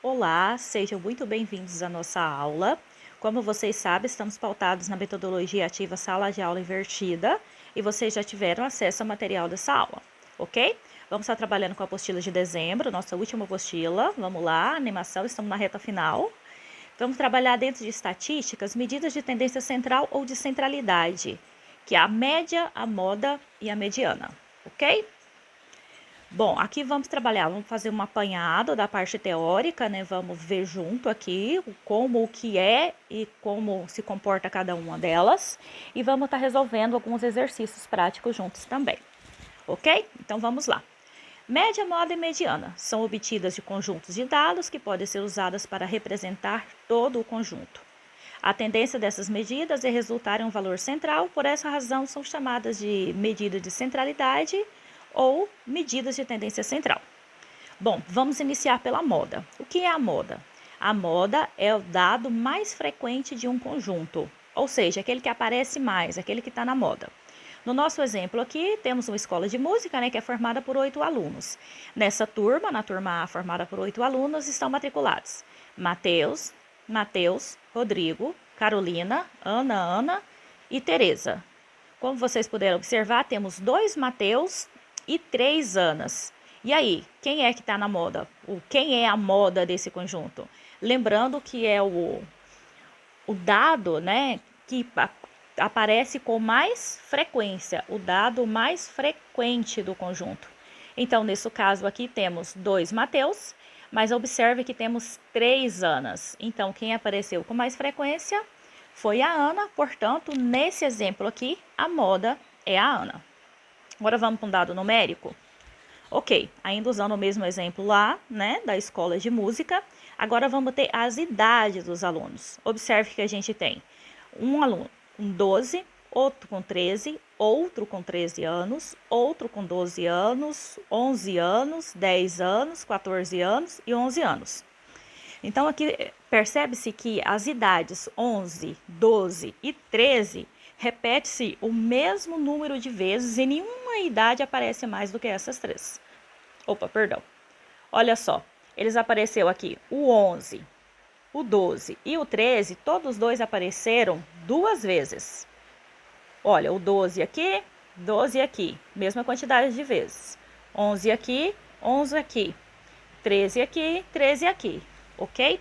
Olá, sejam muito bem-vindos à nossa aula. Como vocês sabem, estamos pautados na metodologia ativa sala de aula invertida e vocês já tiveram acesso ao material dessa aula, ok? Vamos estar trabalhando com a apostila de dezembro, nossa última apostila. Vamos lá, animação, estamos na reta final. Vamos trabalhar dentro de estatísticas, medidas de tendência central ou de centralidade, que é a média, a moda e a mediana, ok? Bom, aqui vamos trabalhar, vamos fazer um apanhado da parte teórica, né? Vamos ver junto aqui como o que é e como se comporta cada uma delas. E vamos estar resolvendo alguns exercícios práticos juntos também, ok? Então vamos lá. Média, moda e mediana são obtidas de conjuntos de dados que podem ser usadas para representar todo o conjunto. A tendência dessas medidas é resultar em um valor central, por essa razão são chamadas de medida de centralidade ou medidas de tendência central. Bom, vamos iniciar pela moda. O que é a moda? A moda é o dado mais frequente de um conjunto, ou seja, aquele que aparece mais, aquele que está na moda. No nosso exemplo aqui, temos uma escola de música, né, que é formada por 8 alunos. Nessa turma, na turma A, formada por 8 alunos, estão matriculados Matheus, Rodrigo, Carolina, Ana e Tereza. Como vocês puderam observar, temos 2 Mateus e 3 Anas. E aí, quem é que está na moda? Quem é a moda desse conjunto? Lembrando que é o dado, né, que aparece com mais frequência, o dado mais frequente do conjunto. Então, nesse caso aqui, temos 2 Mateus, mas observe que temos 3 Anas. Então, quem apareceu com mais frequência foi a Ana, portanto, nesse exemplo aqui, a moda é a Ana. Agora vamos para um dado numérico. Ok, ainda usando o mesmo exemplo lá, né, da escola de música, agora vamos ter as idades dos alunos. Observe que a gente tem um aluno com 12, outro com 13, outro com 13 anos, outro com 12 anos, 11 anos, 10 anos, 14 anos e 11 anos. Então, aqui percebe-se que as idades 11, 12 e 13 repete-se o mesmo número de vezes e nenhuma idade aparece mais do que essas três. Opa, perdão. Olha só, eles apareceu aqui o 11, o 12 e o 13, todos dois apareceram 2 vezes. Olha, o 12 aqui, 12 aqui, mesma quantidade de vezes. 11 aqui, 11 aqui, 13 aqui, 13 aqui, ok?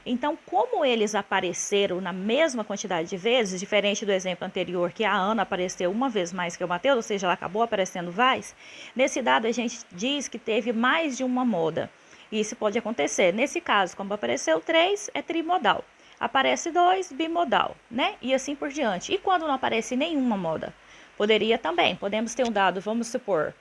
Então, como eles apareceram na mesma quantidade de vezes, diferente do exemplo anterior, que a Ana apareceu uma vez mais que o Mateus, ou seja, ela acabou aparecendo mais, nesse dado a gente diz que teve mais de uma moda. Isso pode acontecer. Nesse caso, como apareceu 3, é trimodal. Aparece 2, bimodal, né? E assim por diante. E quando não aparece nenhuma moda? Poderia também. Podemos ter um dado, vamos supor,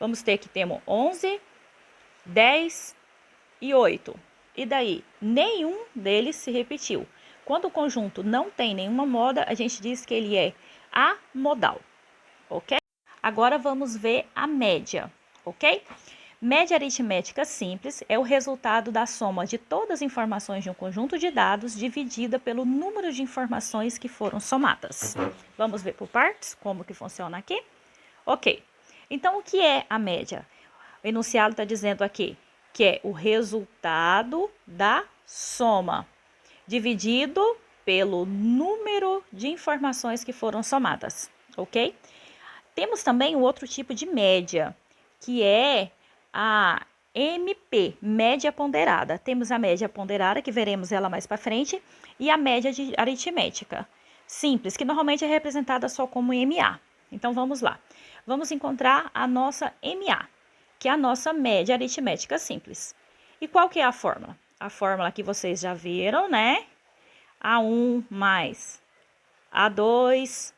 vamos ter que temos 11, 10 e 8. E daí? Nenhum deles se repetiu. Quando o conjunto não tem nenhuma moda, a gente diz que ele é amodal, ok? Agora vamos ver a média, ok? Média aritmética simples é o resultado da soma de todas as informações de um conjunto de dados dividida pelo número de informações que foram somadas. Vamos ver por partes como que funciona aqui? Ok. Então, o que é a média? O enunciado está dizendo aqui que é o resultado da soma dividido pelo número de informações que foram somadas, ok? Temos também o outro tipo de média, que é a MP, média ponderada. Temos a média ponderada, que veremos ela mais para frente, e a média aritmética simples, que normalmente é representada só como MA. Então vamos lá. Vamos encontrar a nossa MA, que é a nossa média aritmética simples. E qual que é a fórmula? A fórmula que vocês já viram, né? A1 mais A2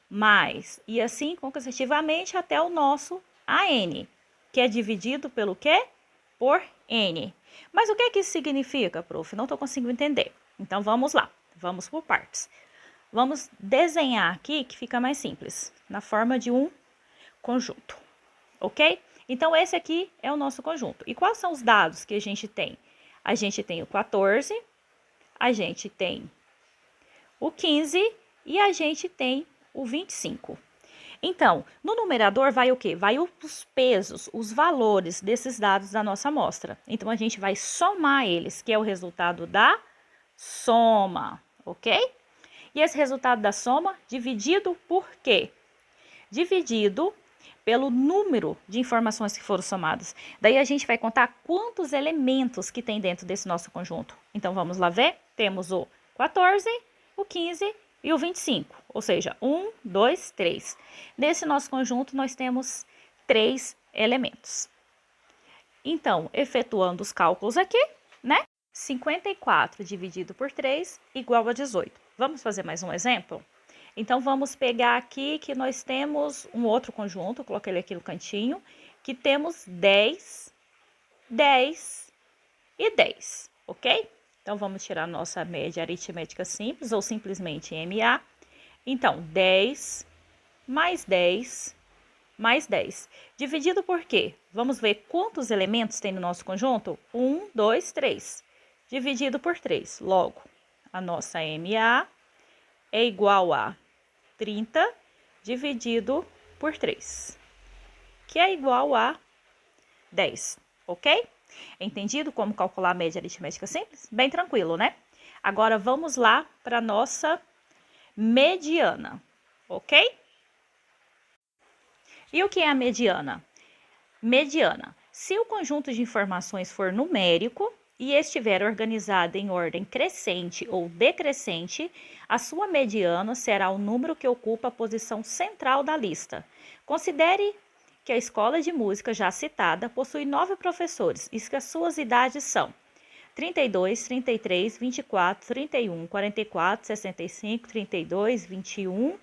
mais, e assim consecutivamente até o nosso AN, que é dividido pelo quê? Por N. Mas o que é que isso significa, prof? Não estou conseguindo entender. Então vamos lá, vamos por partes. Vamos desenhar aqui que fica mais simples, na forma de um conjunto, ok? Então esse aqui é o nosso conjunto. E quais são os dados que a gente tem? A gente tem o 14, a gente tem o 15 e a gente tem o 25. Então, no numerador vai o quê? Vai os pesos, os valores desses dados da nossa amostra. Então, a gente vai somar eles, que é o resultado da soma, ok? E esse resultado da soma dividido por quê? Dividido pelo número de informações que foram somadas. Daí a gente vai contar quantos elementos que tem dentro desse nosso conjunto. Então, vamos lá ver? Temos o 14, o 15 e o 25, ou seja, 1, 2, 3. Nesse nosso conjunto, nós temos 3 elementos. Então, efetuando os cálculos aqui, né? 54 dividido por 3 igual a 18. Vamos fazer mais um exemplo? Então, vamos pegar aqui que nós temos um outro conjunto, coloquei ele aqui no cantinho, que temos 10, 10 e 10, ok? Então, vamos tirar a nossa média aritmética simples, ou simplesmente MA. Então, 10 mais 10 mais 10. Dividido por quê? Vamos ver quantos elementos tem no nosso conjunto? 1, 2, 3. Dividido por 3. Logo, a nossa MA é igual a 30 dividido por 3, que é igual a 10, ok? Entendido como calcular a média aritmética simples? Bem tranquilo, né? Agora, vamos lá para a nossa mediana, ok? E o que é a mediana? Mediana. Se o conjunto de informações for numérico e estiver organizado em ordem crescente ou decrescente, a sua mediana será o número que ocupa a posição central da lista. Considere que a escola de música já citada possui 9 professores e que as suas idades são 32, 33, 24, 31, 44, 65, 32, 21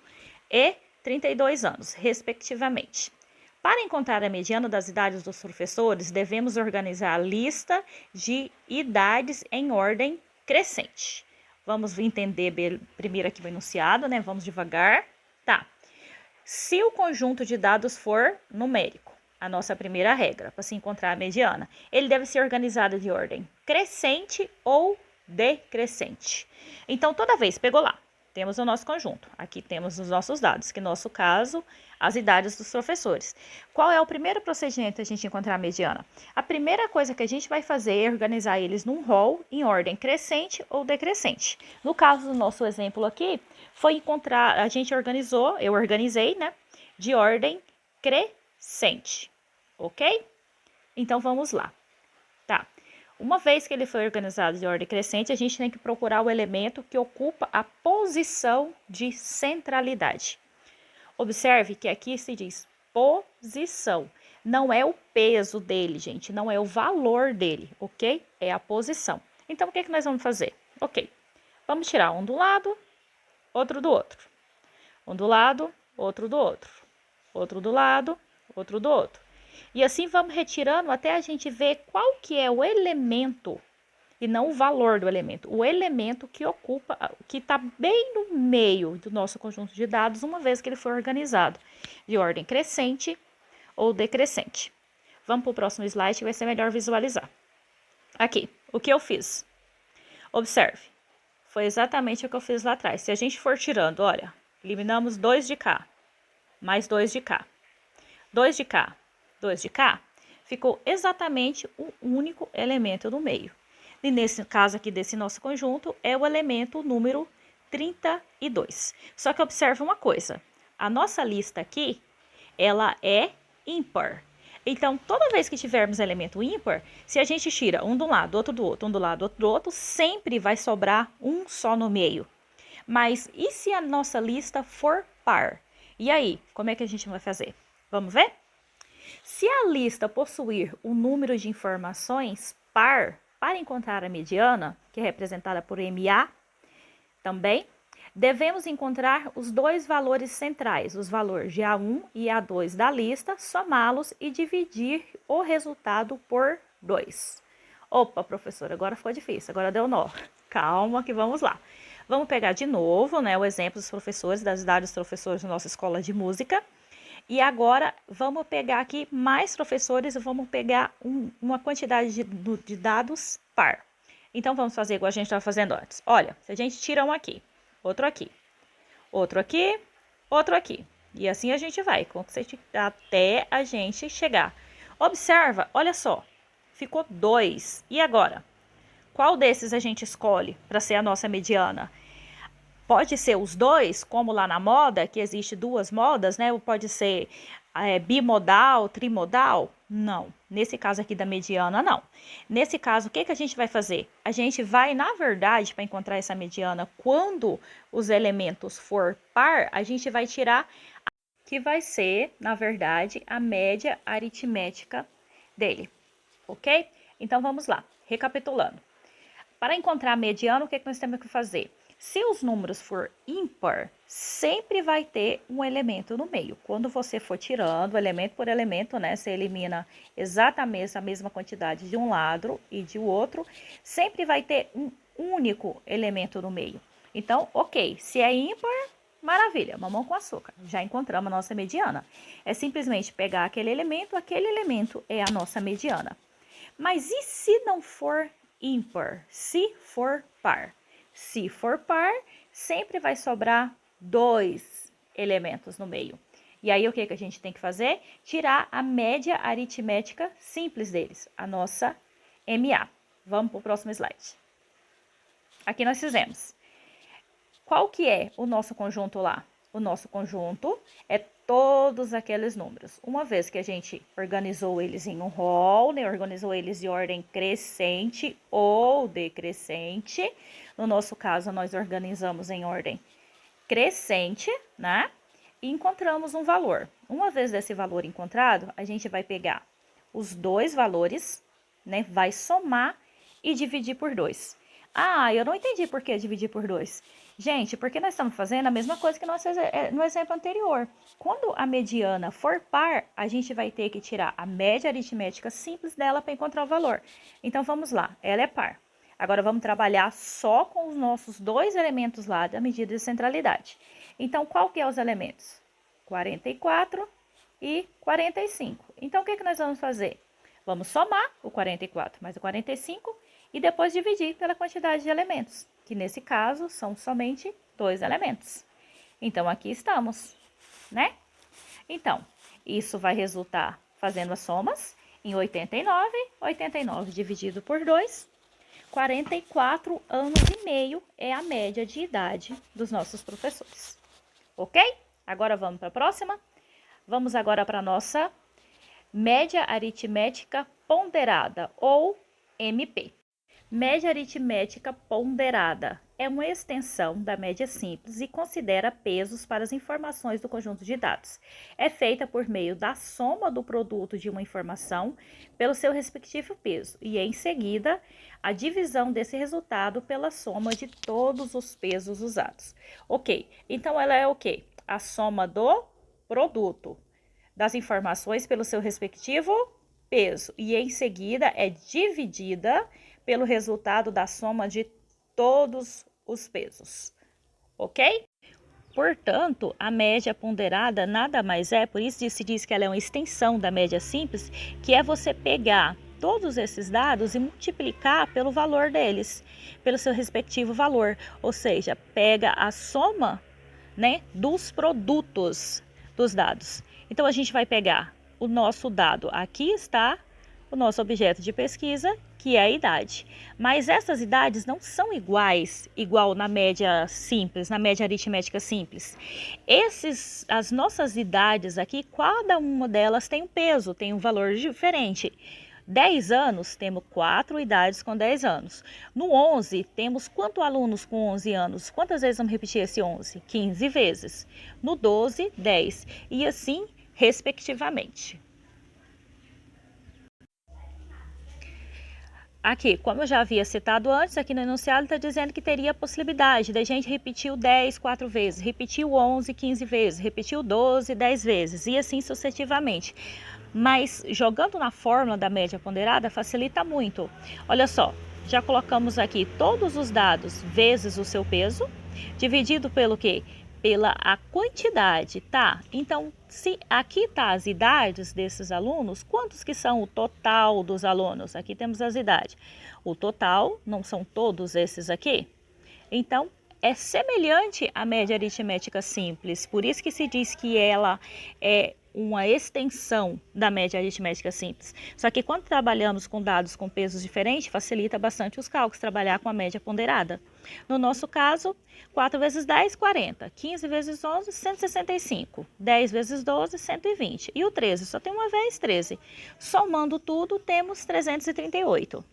e 32 anos, respectivamente. Para encontrar a mediana das idades dos professores, devemos organizar a lista de idades em ordem crescente. Vamos entender primeiro aqui o enunciado, né? Vamos devagar. Tá. Se o conjunto de dados for numérico, a nossa primeira regra para se encontrar a mediana, ele deve ser organizado de ordem crescente ou decrescente. Então, toda vez, pegou lá, temos o nosso conjunto. Aqui temos os nossos dados, que no nosso caso, as idades dos professores. Qual é o primeiro procedimento para a gente encontrar a mediana? A primeira coisa que a gente vai fazer é organizar eles num rol em ordem crescente ou decrescente. No caso do nosso exemplo aqui, foi encontrar, a gente organizou, eu organizei, né, de ordem crescente, ok? Então, vamos lá. Tá. Uma vez que ele foi organizado de ordem crescente, a gente tem que procurar o elemento que ocupa a posição de centralidade. Observe que aqui se diz posição. Não é o peso dele, gente. Não é o valor dele, ok? É a posição. Então, o que nós vamos fazer? Ok. Vamos tirar um do lado, outro do outro. Um do lado, outro do outro. Outro do lado, outro do outro. E assim vamos retirando até a gente ver qual que é o elemento, e não o valor do elemento, o elemento que ocupa, que está bem no meio do nosso conjunto de dados, uma vez que ele for organizado de ordem crescente ou decrescente. Vamos para o próximo slide, que vai ser melhor visualizar. Aqui, o que eu fiz? Observe, foi exatamente o que eu fiz lá atrás. Se a gente for tirando, olha, eliminamos 2 de cá, mais 2 de cá, 2 de cá, 2 de cá, ficou exatamente o único elemento no meio. E nesse caso aqui desse nosso conjunto, é o elemento número 32. Só que observe uma coisa, a nossa lista aqui, ela é ímpar. Então, toda vez que tivermos elemento ímpar, se a gente tira um de um lado, outro do outro, um do lado, outro do outro, sempre vai sobrar um só no meio. Mas e se a nossa lista for par? E aí, como é que a gente vai fazer? Vamos ver? Se a lista possuir um número de informações par, para encontrar a mediana, que é representada por MA, também, devemos encontrar os dois valores centrais, os valores de A1 e A2 da lista, somá-los e dividir o resultado por 2. Opa, professora, agora ficou difícil, agora deu nó. Calma que vamos lá. Vamos pegar de novo, né, o exemplo dos professores, das idades dos professores da nossa escola de música. E agora, vamos pegar aqui mais professores e vamos pegar uma quantidade de dados par. Então, vamos fazer igual a gente estava fazendo antes. Olha, se a gente tira um aqui, outro aqui, outro aqui, outro aqui. E assim a gente vai, até a gente chegar. Observa, olha só, ficou 2. E agora? Qual desses a gente escolhe para ser a nossa mediana? Pode ser os dois, como lá na moda, que existe duas modas, né? Ou pode ser bimodal, trimodal? Não. Nesse caso aqui da mediana, não. Nesse caso, o que a gente vai fazer? A gente vai, na verdade, para encontrar essa mediana, quando os elementos for par, a gente vai tirar, que vai ser, na verdade, a média aritmética dele, ok? Então, vamos lá, recapitulando. Para encontrar a mediana, o que nós temos que fazer? Se os números for ímpar, sempre vai ter um elemento no meio. Quando você for tirando elemento por elemento, né, você elimina exatamente a mesma quantidade de um lado e de outro, sempre vai ter um único elemento no meio. Então, ok, se é ímpar, maravilha, mamão com açúcar, já encontramos a nossa mediana. É simplesmente pegar aquele elemento é a nossa mediana. Mas e se não for ímpar? Se for par? Se for par, sempre vai sobrar 2 elementos no meio. E aí, o que a gente tem que fazer? Tirar a média aritmética simples deles, a nossa MA. Vamos para o próximo slide. Aqui nós fizemos. Qual que é o nosso conjunto lá? O nosso conjunto é todos aqueles números. Uma vez que a gente organizou eles em um rol, né, organizou eles de ordem crescente ou decrescente. No nosso caso, nós organizamos em ordem crescente, né? E encontramos um valor. Uma vez desse valor encontrado, a gente vai pegar os dois valores, né? Vai somar e dividir por 2. Ah, eu não entendi por que dividir por 2. Gente, porque nós estamos fazendo a mesma coisa que no exemplo anterior. Quando a mediana for par, a gente vai ter que tirar a média aritmética simples dela para encontrar o valor. Então, vamos lá, ela é par. Agora, vamos trabalhar só com os nossos dois elementos lá da medida de centralidade. Então, qual que é os elementos? 44 e 45. Então, o que nós vamos fazer? Vamos somar o 44 mais o 45 e depois dividir pela quantidade de elementos, que nesse caso são somente 2 elementos. Então, aqui estamos, né? Então, isso vai resultar fazendo as somas em 89, 89 dividido por 2, 44 anos e meio é a média de idade dos nossos professores. Ok? Agora vamos para a próxima? Vamos agora para a nossa média aritmética ponderada, ou MP. Média aritmética ponderada é uma extensão da média simples e considera pesos para as informações do conjunto de dados. É feita por meio da soma do produto de uma informação pelo seu respectivo peso e, em seguida, a divisão desse resultado pela soma de todos os pesos usados. Ok, então ela é o quê? A soma do produto das informações pelo seu respectivo peso e, em seguida, é dividida pelo resultado da soma de todos os pesos, ok? Portanto, a média ponderada nada mais é, por isso se diz que ela é uma extensão da média simples, que é você pegar todos esses dados e multiplicar pelo valor deles, pelo seu respectivo valor, ou seja, pega a soma, né, dos produtos dos dados. Então, a gente vai pegar o nosso dado, aqui está o nosso objeto de pesquisa, que é a idade. Mas essas idades não são igual na média simples, na média aritmética simples. As nossas idades aqui, cada uma delas tem um peso, tem um valor diferente. 10 anos, temos 4 idades com 10 anos. No 11, temos quantos alunos com 11 anos? Quantas vezes vamos repetir esse 11? 15 vezes. No 12, 10. E assim, respectivamente. Aqui, como eu já havia citado antes, aqui no enunciado está dizendo que teria a possibilidade da gente repetir o 10 4 vezes, repetir o 11 15 vezes, repetir o 12 10 vezes e assim sucessivamente. Mas jogando na fórmula da média ponderada facilita muito. Olha só, já colocamos aqui todos os dados vezes o seu peso, dividido pelo quê? Pela a quantidade, tá? Então, se aqui tá as idades desses alunos, quantos que são o total dos alunos? Aqui temos as idades. O total, não são todos esses aqui? Então, é semelhante à média aritmética simples, por isso que se diz que ela é uma extensão da média aritmética simples. Só que quando trabalhamos com dados com pesos diferentes, facilita bastante os cálculos trabalhar com a média ponderada. No nosso caso, 4 vezes 10, 40. 15 vezes 11, 165. 10 vezes 12, 120. E o 13, só tem uma vez 13. Somando tudo, temos 338.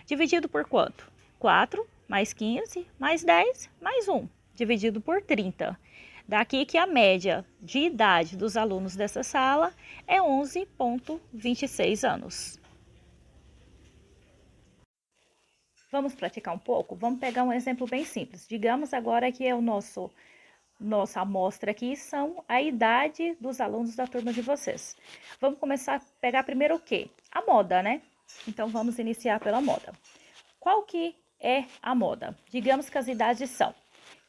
Dividido por quanto? 4 mais 15, mais 10, mais 1, dividido por 30. Daqui que a média de idade dos alunos dessa sala é 11,26 anos. Vamos praticar um pouco? Vamos pegar um exemplo bem simples. Digamos agora que é nossa amostra aqui são a idade dos alunos da turma de vocês. Vamos começar a pegar primeiro o quê? A moda, né? Então, vamos iniciar pela moda. Qual que é a moda? Digamos que as idades são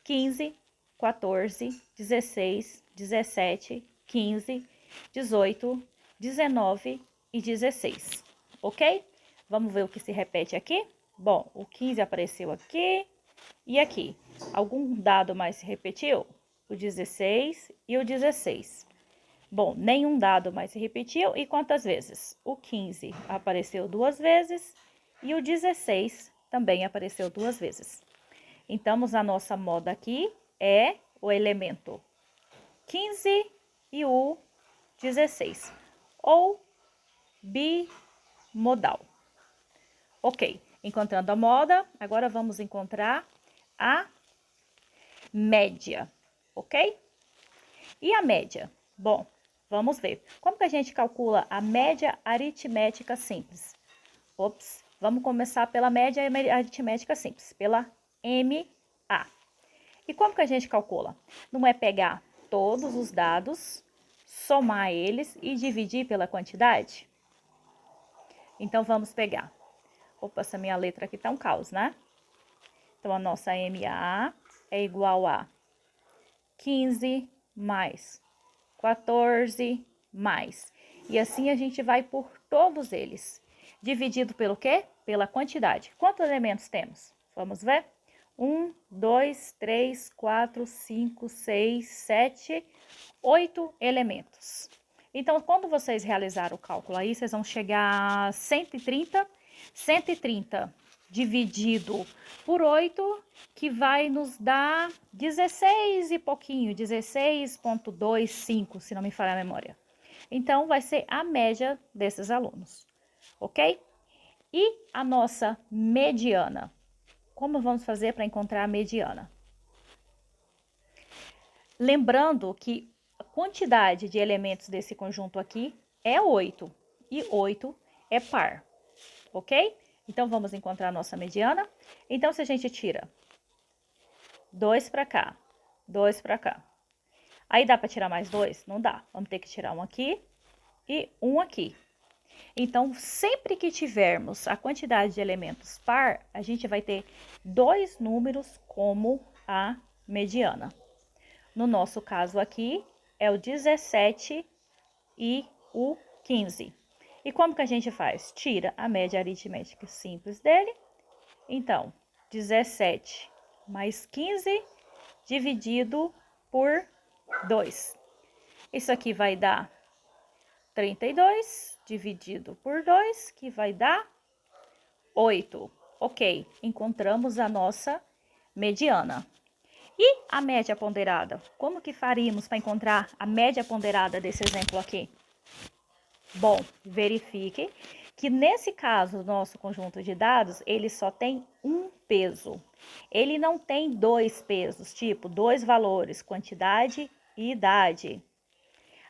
15, 14, 16, 17, 15, 18, 19 e 16, ok? Vamos ver o que se repete aqui? Bom, o 15 apareceu aqui e aqui. Algum dado mais se repetiu? O 16 e o 16. Bom, nenhum dado mais se repetiu. E quantas vezes? O 15 apareceu 2 vezes e o 16 também apareceu 2 vezes. Então, a nossa moda aqui é o elemento 15 e o 16, ou bimodal. Ok, encontrando a moda, agora vamos encontrar a média, ok? E a média? Bom, vamos ver. Como que a gente calcula a média aritmética simples? Ops, vamos começar pela média aritmética simples, pela MA. E como que a gente calcula? Não é pegar todos os dados, somar eles e dividir pela quantidade? Então, vamos pegar. Opa, essa minha letra aqui tá um caos, né? Então, a nossa MA é igual a 15 mais 14 mais. E assim a gente vai por todos eles. Dividido pelo quê? Pela quantidade. Quantos elementos temos? Vamos ver? 1, 2, 3, 4, 5, 6, 7, 8 elementos. Então, quando vocês realizarem o cálculo aí, vocês vão chegar a 130. 130 dividido por 8, que vai nos dar 16 e pouquinho, 16,25, se não me falha a memória. Então, vai ser a média desses alunos, ok? E a nossa mediana? Como vamos fazer para encontrar a mediana? Lembrando que a quantidade de elementos desse conjunto aqui é 8, e 8 é par, ok? Então, vamos encontrar a nossa mediana. Então, se a gente tira 2 para cá, 2 para cá. Aí, dá para tirar mais 2? Não dá. Vamos ter que tirar um aqui e um aqui. Então, sempre que tivermos a quantidade de elementos par, a gente vai ter dois números como a mediana. No nosso caso aqui, é o 17 e o 15. E como que a gente faz? Tira a média aritmética simples dele. Então, 17 mais 15 dividido por 2. Isso aqui vai dar 32 dividido por 2, que vai dar 8. Ok, encontramos a nossa mediana. E a média ponderada? Como que faríamos para encontrar a média ponderada desse exemplo aqui? Bom, verifique que nesse caso, o nosso conjunto de dados, ele só tem um peso. Ele não tem dois pesos, tipo, dois valores, quantidade e idade.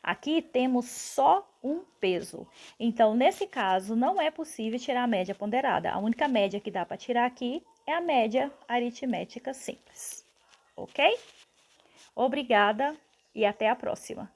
Aqui temos só um peso. Então, nesse caso, não é possível tirar a média ponderada. A única média que dá para tirar aqui é a média aritmética simples. Ok? Obrigada e até a próxima.